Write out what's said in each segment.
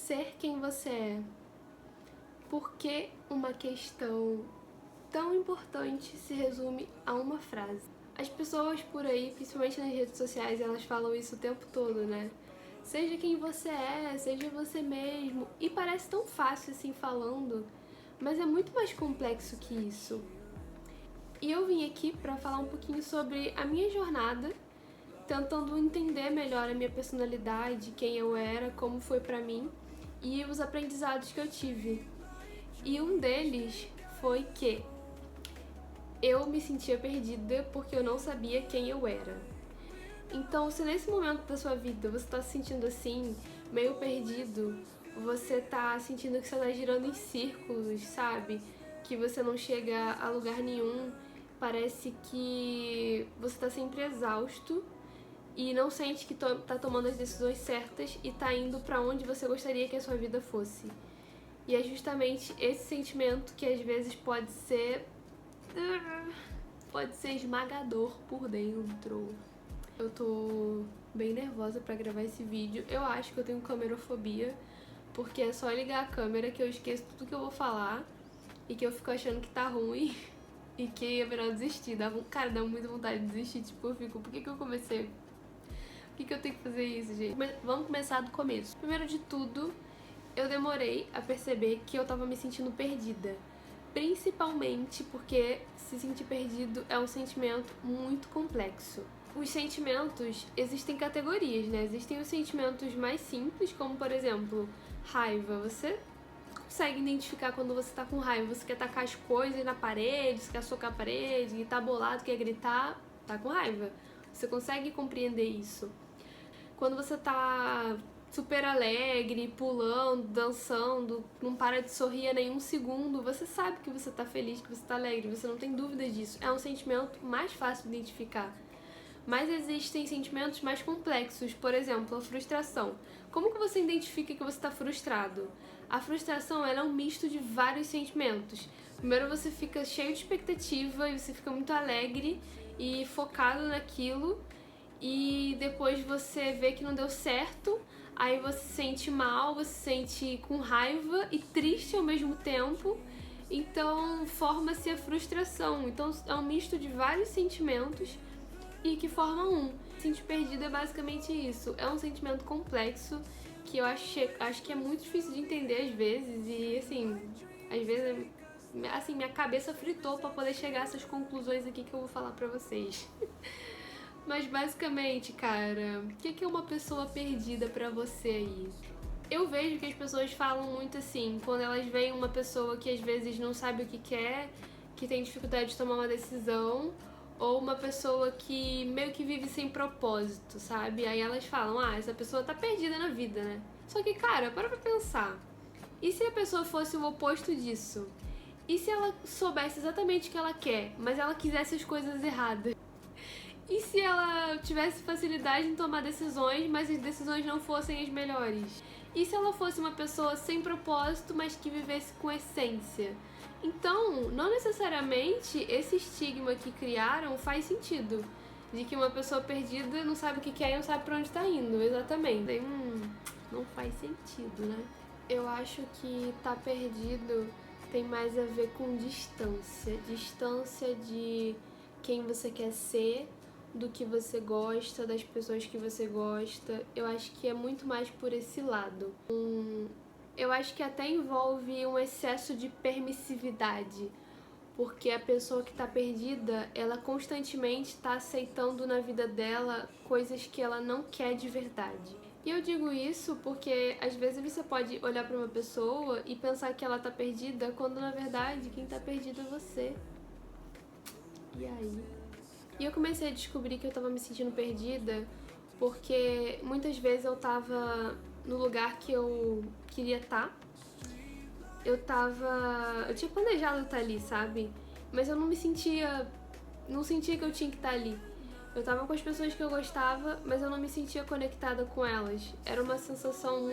ser quem você é. Por que uma questão tão importante se resume a uma frase? As pessoas por aí, principalmente nas redes sociais, elas falam isso o tempo todo, né? Seja quem você é, seja você mesmo. E parece tão fácil assim falando, mas é muito mais complexo que isso. E eu vim aqui pra falar um pouquinho sobre a minha jornada, tentando entender melhor a minha personalidade, quem eu era, como foi pra mim e os aprendizados que eu tive. E um deles foi que eu me sentia perdida porque eu não sabia quem eu era. Então, se nesse momento da sua vida você tá se sentindo assim, meio perdido, você tá sentindo que você tá girando em círculos, sabe? Que você não chega a lugar nenhum, parece que você tá sempre exausto e não sente que tá tomando as decisões certas e tá indo pra onde você gostaria que a sua vida fosse. E é justamente esse sentimento que às vezes pode ser esmagador por dentro. Eu tô bem nervosa pra gravar esse vídeo. Eu acho que eu tenho camerofobia, porque é só ligar a câmera que eu esqueço tudo que eu vou falar e que eu fico achando que tá ruim e que é melhor desistir. Cara, dá muita vontade de desistir. Tipo, eu fico, por que eu comecei? Por que eu tenho que fazer isso, gente? Mas vamos começar do começo. Primeiro de tudo, eu demorei a perceber que eu tava me sentindo perdida. Principalmente porque se sentir perdido é um sentimento muito complexo. Os sentimentos, existem categorias, né? Existem os sentimentos mais simples, como por exemplo, raiva. Você consegue identificar quando você tá com raiva. Você quer tacar as coisas na parede, você quer socar a parede, tá bolado, quer gritar, tá com raiva. Você consegue compreender isso. Quando você tá super alegre, pulando, dançando, não para de sorrir a nenhum segundo, você sabe que você tá feliz, que você tá alegre, você não tem dúvida disso. É um sentimento mais fácil de identificar. Mas existem sentimentos mais complexos, por exemplo, a frustração. Como que você identifica que você está frustrado? A frustração ela é um misto de vários sentimentos. Primeiro você fica cheio de expectativa e você fica muito alegre e focado naquilo, e depois você vê que não deu certo, aí você se sente mal, você se sente com raiva e triste ao mesmo tempo, então forma-se a frustração. Então é um misto de vários sentimentos e que forma um. Sentir perdido é basicamente isso, é um sentimento complexo que eu acho que é muito difícil de entender às vezes, e assim, às vezes assim, minha cabeça fritou pra poder chegar a essas conclusões aqui que eu vou falar pra vocês. Mas basicamente, cara, o que é uma pessoa perdida pra você aí? Eu vejo que as pessoas falam muito assim, quando elas veem uma pessoa que às vezes não sabe o que quer, que tem dificuldade de tomar uma decisão, ou uma pessoa que meio que vive sem propósito, sabe? Aí elas falam, essa pessoa tá perdida na vida, né? Só que, cara, para pra pensar. E se a pessoa fosse o oposto disso? E se ela soubesse exatamente o que ela quer, mas ela quisesse as coisas erradas? E se ela tivesse facilidade em tomar decisões, mas as decisões não fossem as melhores? E se ela fosse uma pessoa sem propósito, mas que vivesse com essência? Então, não necessariamente esse estigma que criaram faz sentido. De que uma pessoa perdida não sabe o que quer e não sabe pra onde tá indo, exatamente. Não faz sentido, né? Eu acho que tá perdido tem mais a ver com distância. Distância de quem você quer ser, do que você gosta, das pessoas que você gosta. Eu acho que é muito mais por esse lado. Eu acho que até envolve um excesso de permissividade, porque a pessoa que tá perdida, ela constantemente tá aceitando na vida dela coisas que ela não quer de verdade. E eu digo isso porque às vezes você pode olhar pra uma pessoa e pensar que ela tá perdida, quando na verdade quem tá perdido é você. E aí? E eu comecei a descobrir que eu tava me sentindo perdida porque muitas vezes eu tava no lugar que eu queria estar. Eu tinha planejado estar ali, sabe? Mas eu não sentia que eu tinha que estar ali. Eu tava com as pessoas que eu gostava, mas eu não me sentia conectada com elas. Era uma sensação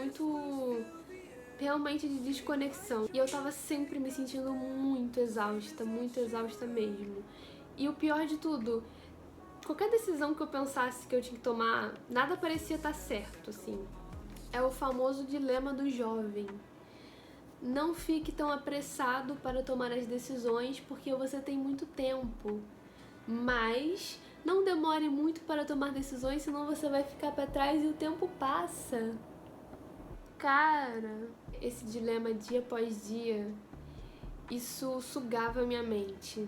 realmente de desconexão. E eu tava sempre me sentindo muito exausta mesmo. E o pior de tudo, qualquer decisão que eu pensasse que eu tinha que tomar, nada parecia estar certo, assim. É o famoso dilema do jovem. Não fique tão apressado para tomar as decisões porque você tem muito tempo, mas não demore muito para tomar decisões, senão você vai ficar para trás e o tempo passa. Cara, esse dilema dia após dia, isso sugava minha mente.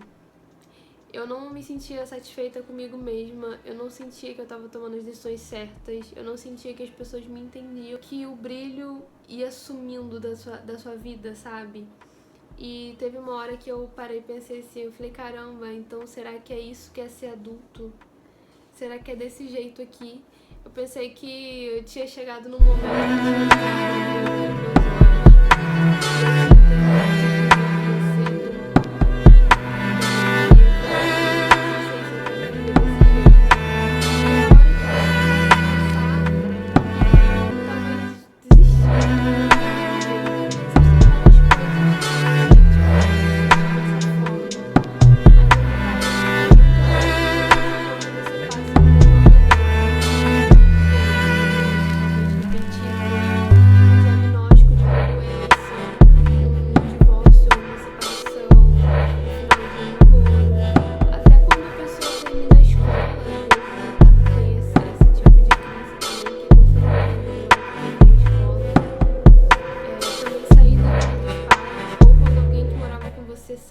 Eu não me sentia satisfeita comigo mesma, eu não sentia que eu tava tomando as decisões certas, eu não sentia que as pessoas me entendiam, que o brilho ia sumindo da sua vida, sabe? E teve uma hora que eu parei e pensei assim, eu falei, caramba, então será que é isso que é ser adulto? Será que é desse jeito aqui? Eu pensei que eu tinha chegado num momento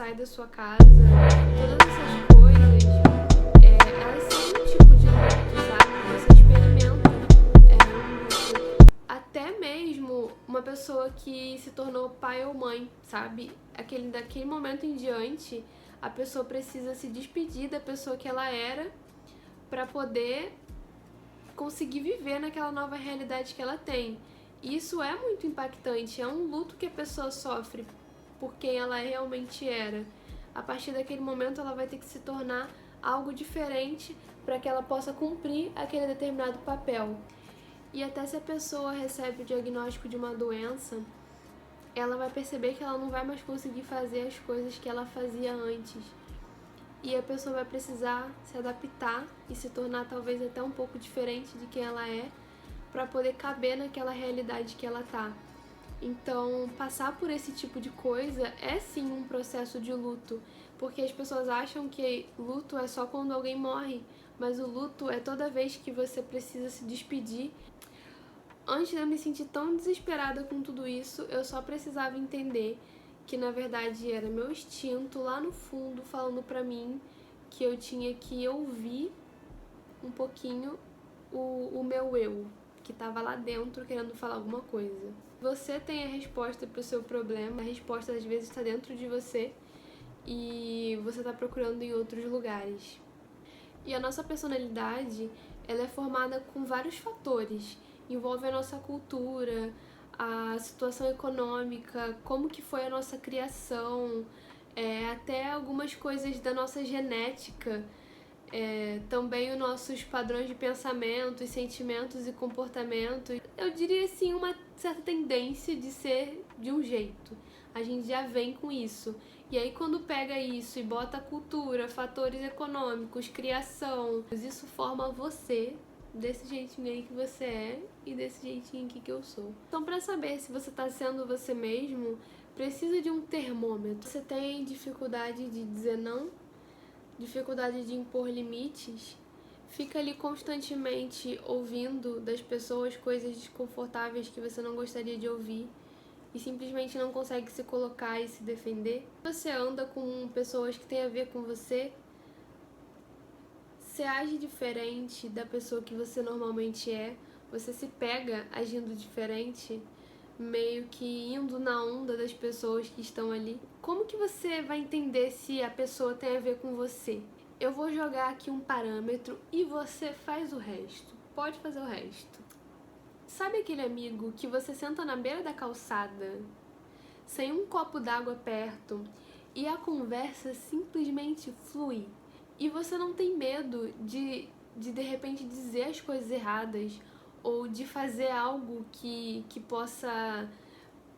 sai da sua casa, todas essas coisas, elas são um tipo de luto, sabe? Você experimenta um luto. Até mesmo uma pessoa que se tornou pai ou mãe, sabe? Daquele momento em diante, a pessoa precisa se despedir da pessoa que ela era para poder conseguir viver naquela nova realidade que ela tem. E isso é muito impactante, é um luto que a pessoa sofre por quem ela realmente era. A partir daquele momento ela vai ter que se tornar algo diferente para que ela possa cumprir aquele determinado papel. E até se a pessoa recebe o diagnóstico de uma doença, ela vai perceber que ela não vai mais conseguir fazer as coisas que ela fazia antes. E a pessoa vai precisar se adaptar e se tornar talvez até um pouco diferente de quem ela é para poder caber naquela realidade que ela tá. Então, passar por esse tipo de coisa é sim um processo de luto, porque as pessoas acham que luto é só quando alguém morre, mas o luto é toda vez que você precisa se despedir. Antes de eu me sentir tão desesperada com tudo isso, eu só precisava entender que na verdade era meu instinto lá no fundo falando pra mim que eu tinha que ouvir um pouquinho o meu eu, que tava lá dentro querendo falar alguma coisa. Você tem a resposta pro seu problema, a resposta às vezes está dentro de você e você está procurando em outros lugares. E a nossa personalidade, ela é formada com vários fatores. Envolve a nossa cultura, a situação econômica, como que foi a nossa criação, até algumas coisas da nossa genética, também os nossos padrões de pensamento, sentimentos e comportamentos. Eu diria assim, uma certa tendência de ser de um jeito. A gente já vem com isso. E aí quando pega isso e bota cultura, fatores econômicos, criação, isso forma você desse jeitinho aí que você é e desse jeitinho aqui que eu sou. Então, para saber se você tá sendo você mesmo, precisa de um termômetro. Você tem dificuldade de dizer não? Dificuldade de impor limites? Fica ali constantemente ouvindo das pessoas coisas desconfortáveis que você não gostaria de ouvir e simplesmente não consegue se colocar e se defender? Você anda com pessoas que têm a ver com você? Você age diferente da pessoa que você normalmente é? Você se pega agindo diferente? Meio que indo na onda das pessoas que estão ali? Como que você vai entender se a pessoa tem a ver com você? Eu vou jogar aqui um parâmetro e você faz o resto. Pode fazer o resto. Sabe aquele amigo que você senta na beira da calçada, sem um copo d'água perto, e a conversa simplesmente flui? E você não tem medo de repente dizer as coisas erradas ou de fazer algo que possa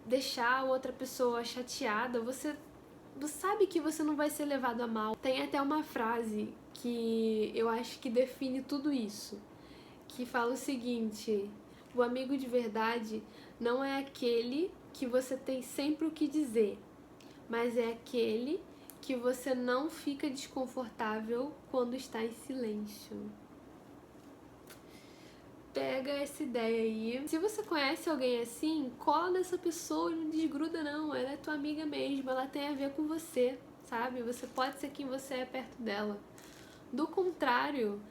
deixar a outra pessoa chateada. Você sabe que você não vai ser levado a mal. Tem até uma frase que eu acho que define tudo isso, que fala o seguinte: O amigo de verdade não é aquele que você tem sempre o que dizer, mas é aquele que você não fica desconfortável quando está em silêncio. Pega essa ideia aí. Se você conhece alguém assim, cola nessa pessoa e não desgruda não. Ela é tua amiga mesmo, ela tem a ver com você, sabe? Você pode ser quem você é perto dela. Do contrário,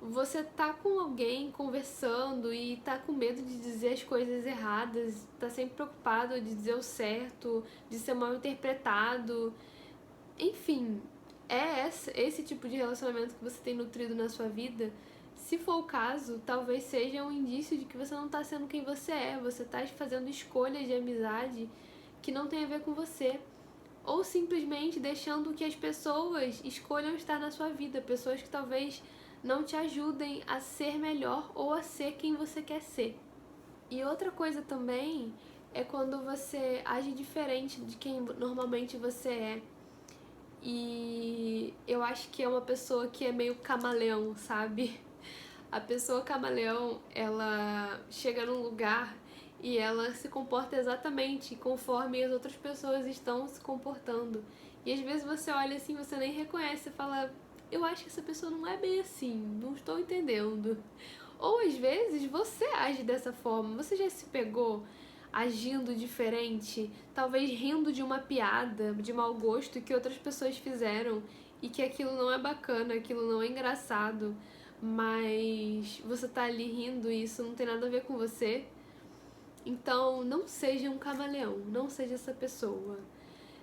você tá com alguém conversando e tá com medo de dizer as coisas erradas, tá sempre preocupado de dizer o certo, de ser mal interpretado. Enfim, é esse tipo de relacionamento que você tem nutrido na sua vida. Se for o caso, talvez seja um indício de que você não tá sendo quem você é, você tá fazendo escolhas de amizade que não tem a ver com você. Ou simplesmente deixando que as pessoas escolham estar na sua vida, pessoas que talvez não te ajudem a ser melhor ou a ser quem você quer ser. E outra coisa também é quando você age diferente de quem normalmente você é. E eu acho que é uma pessoa que é meio camaleão, sabe? A pessoa camaleão, ela chega num lugar e ela se comporta exatamente conforme as outras pessoas estão se comportando. E às vezes você olha assim, você nem reconhece, você fala, eu acho que essa pessoa não é bem assim, não estou entendendo. Ou às vezes você age dessa forma, você já se pegou agindo diferente, talvez rindo de uma piada de mau gosto que outras pessoas fizeram e que aquilo não é bacana, aquilo não é engraçado, mas você tá ali rindo e isso não tem nada a ver com você. Então não seja um camaleão, não seja essa pessoa.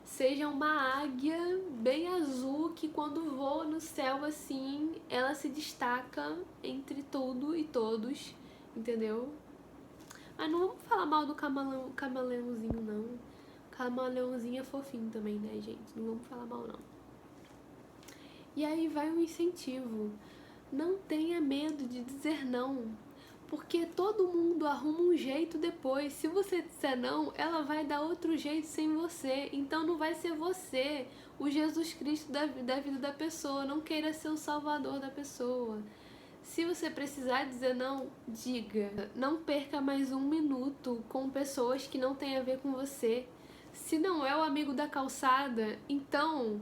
Seja uma águia bem azul que quando voa no céu assim, ela se destaca entre tudo e todos, entendeu? Mas não vamos falar mal do camaleãozinho, não. Camaleãozinho é fofinho também, né, gente? Não vamos falar mal, não. E aí vai um incentivo. Não tenha medo de dizer não, porque todo mundo arruma um jeito depois. Se você disser não, ela vai dar outro jeito sem você. Então não vai ser você o Jesus Cristo da vida da pessoa. Não queira ser o salvador da pessoa. Se você precisar dizer não, diga. Não perca mais um minuto com pessoas que não têm a ver com você. Se não é o amigo da calçada, então,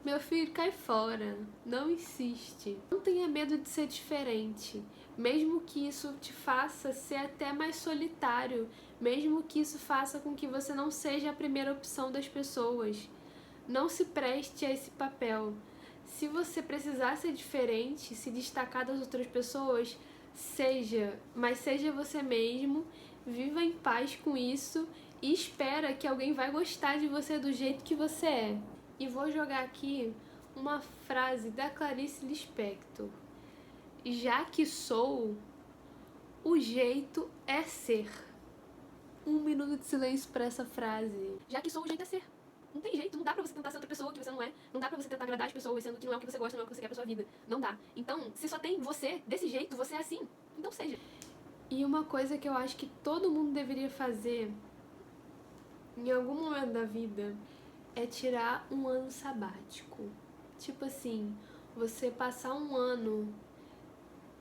meu filho, cai fora. Não insiste. Não tenha medo de ser diferente. Mesmo que isso te faça ser até mais solitário. Mesmo que isso faça com que você não seja a primeira opção das pessoas. Não se preste a esse papel. Se você precisar ser diferente, se destacar das outras pessoas, seja, mas seja você mesmo, viva em paz com isso e espera que alguém vai gostar de você do jeito que você é. E vou jogar aqui uma frase da Clarice Lispector. Já que sou, o jeito é ser. Um minuto de silêncio para essa frase. Já que sou, o jeito é ser. Não tem jeito, não dá pra você tentar ser outra pessoa que você não é. Não dá pra você tentar agradar as pessoas sendo que não é o que você gosta, não é o que você quer pra sua vida. Não dá. Então, se só tem você desse jeito, você é assim, então seja. E uma coisa que eu acho que todo mundo deveria fazer em algum momento da vida é tirar um ano sabático. Tipo assim, você passar um ano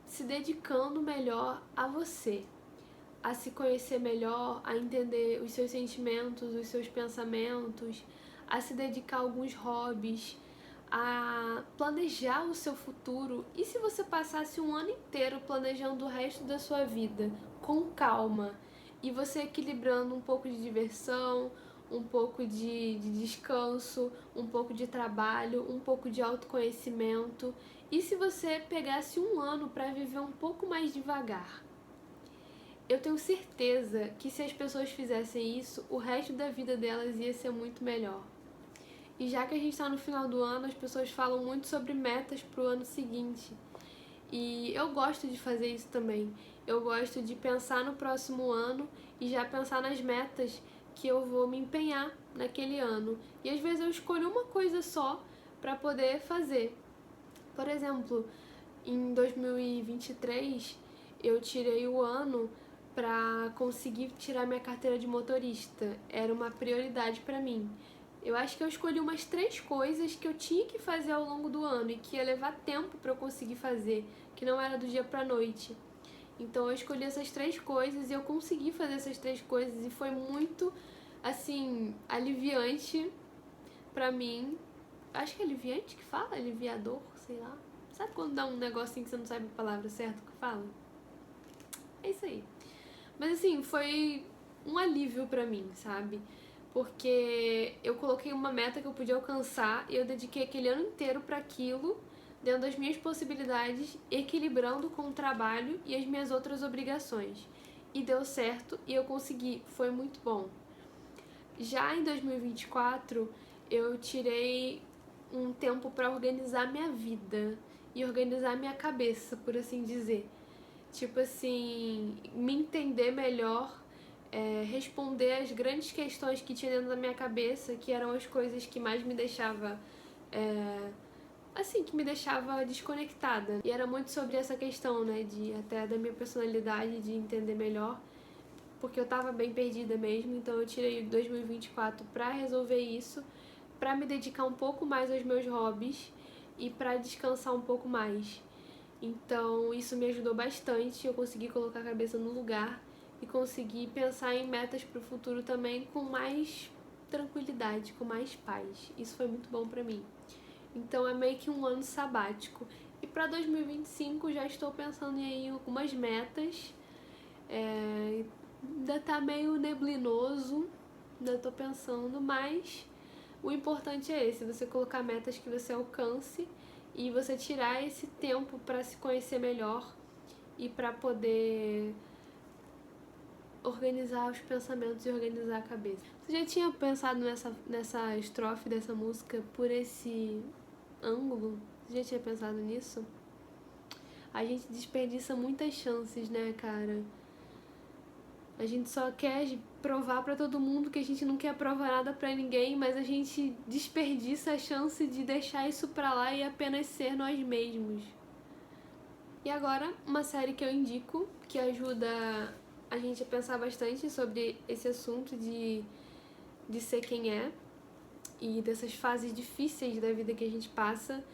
se dedicando melhor a você, a se conhecer melhor, a entender os seus sentimentos, os seus pensamentos, a se dedicar a alguns hobbies, a planejar o seu futuro. E se você passasse um ano inteiro planejando o resto da sua vida com calma e você equilibrando um pouco de diversão, um pouco de descanso, um pouco de trabalho, um pouco de autoconhecimento, e se você pegasse um ano para viver um pouco mais devagar? Eu tenho certeza que se as pessoas fizessem isso, o resto da vida delas ia ser muito melhor. E já que a gente está no final do ano, as pessoas falam muito sobre metas para o ano seguinte. E eu gosto de fazer isso também. Eu gosto de pensar no próximo ano e já pensar nas metas que eu vou me empenhar naquele ano. E às vezes eu escolho uma coisa só para poder fazer. Por exemplo, em 2023 eu tirei o ano para conseguir tirar minha carteira de motorista. Era uma prioridade para mim. Eu acho que eu escolhi umas 3 coisas que eu tinha que fazer ao longo do ano e que ia levar tempo para eu conseguir fazer, que não era do dia pra noite. Então eu escolhi essas 3 coisas e eu consegui fazer essas 3 coisas e foi muito, assim, aliviante pra mim. Acho que é aliviante que fala? Aliviador, sei lá. Sabe quando dá um negocinho que você não sabe a palavra certa que fala? É isso aí. Mas assim, foi um alívio pra mim, sabe? Porque eu coloquei uma meta que eu podia alcançar e eu dediquei aquele ano inteiro pra aquilo, dentro das minhas possibilidades, equilibrando com o trabalho e as minhas outras obrigações. E deu certo e eu consegui, foi muito bom. Já em 2024, eu tirei um tempo pra organizar minha vida e organizar minha cabeça, por assim dizer. Tipo assim, me entender melhor, responder as grandes questões que tinha dentro da minha cabeça, que eram as coisas que mais me deixava, assim, que me deixava desconectada. E era muito sobre essa questão, né, de até da minha personalidade, de entender melhor, porque eu tava bem perdida mesmo, então eu tirei 2024 pra resolver isso, pra me dedicar um pouco mais aos meus hobbies e pra descansar um pouco mais. Então isso me ajudou bastante, eu consegui colocar a cabeça no lugar e consegui pensar em metas para o futuro também com mais tranquilidade, com mais paz. Isso foi muito bom para mim. Então é meio que um ano sabático. E para 2025 já estou pensando em aí algumas metas. Ainda tá meio neblinoso, ainda tô pensando, mas o importante é esse, você colocar metas que você alcance e você tirar esse tempo para se conhecer melhor e para poder organizar os pensamentos e organizar a cabeça. Você já tinha pensado nessa estrofe dessa música por esse ângulo? Você já tinha pensado nisso? A gente desperdiça muitas chances, né, cara? A gente só quer provar pra todo mundo que a gente não quer provar nada pra ninguém, mas a gente desperdiça a chance de deixar isso pra lá e apenas ser nós mesmos. E agora, uma série que eu indico, que ajuda a gente a pensar bastante sobre esse assunto de ser quem é e dessas fases difíceis da vida que a gente passa.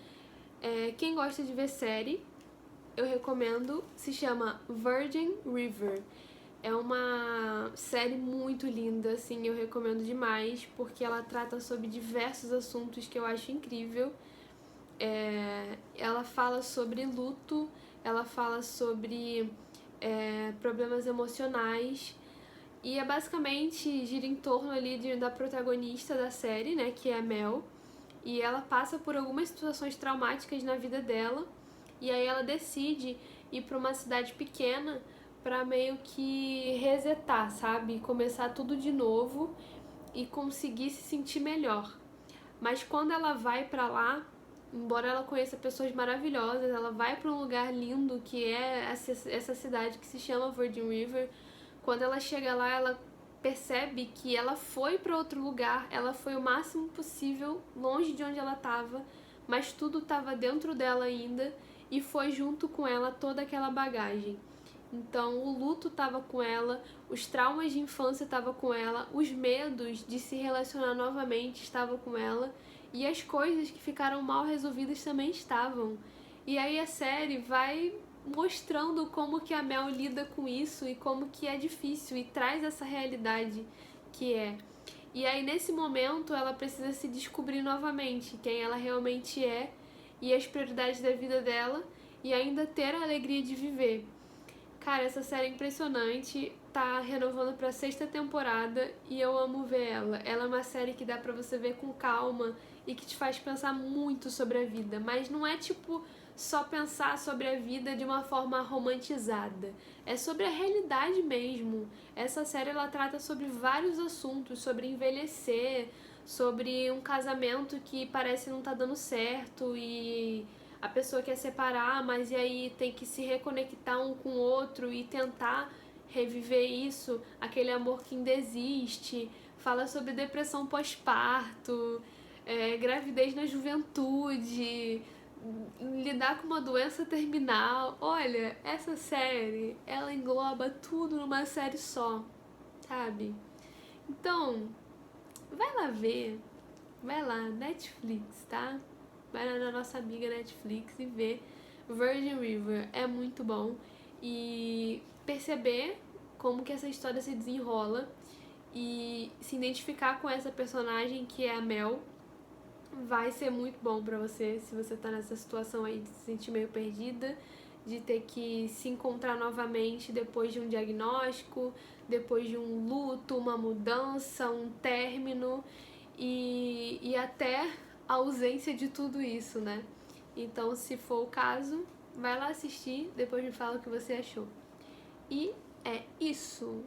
Quem gosta de ver série, eu recomendo, se chama Virgin River. É uma série muito linda, assim, eu recomendo demais, porque ela trata sobre diversos assuntos que eu acho incrível. Ela fala sobre luto, ela fala sobre problemas emocionais, e basicamente gira em torno ali da protagonista da série, né, que é a Mel, e ela passa por algumas situações traumáticas na vida dela, e aí ela decide ir para uma cidade pequena para meio que resetar, sabe? Começar tudo de novo e conseguir se sentir melhor. Mas quando ela vai para lá, embora ela conheça pessoas maravilhosas, ela vai para um lugar lindo que é essa cidade que se chama Virgin River. Quando ela chega lá, ela percebe que ela foi para outro lugar, ela foi o máximo possível longe de onde ela estava, mas tudo estava dentro dela ainda e foi junto com ela toda aquela bagagem. Então o luto estava com ela, os traumas de infância estavam com ela, os medos de se relacionar novamente estavam com ela e as coisas que ficaram mal resolvidas também estavam. E aí a série vai mostrando como que a Mel lida com isso e como que é difícil e traz essa realidade que é. E aí nesse momento ela precisa se descobrir novamente quem ela realmente é e as prioridades da vida dela e ainda ter a alegria de viver. Cara, essa série é impressionante, tá renovando pra 6ª temporada e eu amo ver ela. Ela é uma série que dá pra você ver com calma e que te faz pensar muito sobre a vida, mas não é tipo só pensar sobre a vida de uma forma romantizada. É sobre a realidade mesmo. Essa série ela trata sobre vários assuntos, sobre envelhecer, sobre um casamento que parece não tá dando certo e a pessoa quer separar, mas e aí tem que se reconectar um com o outro e tentar reviver isso, aquele amor que ainda existe. Fala sobre depressão pós-parto, gravidez na juventude, lidar com uma doença terminal. Olha, essa série, ela engloba tudo numa série só, sabe? Então, vai lá ver, vai lá, Netflix, tá? Vai lá na nossa amiga Netflix e vê Virgin River, é muito bom. e perceber como que essa história se desenrola e se identificar com essa personagem que é a Mel. Vai ser muito bom pra você se você tá nessa situação aí de se sentir meio perdida, de ter que se encontrar novamente depois de um diagnóstico, depois de um luto, uma mudança, um término e até a ausência de tudo isso, né? Então, se for o caso, vai lá assistir, depois me fala o que você achou. E é isso!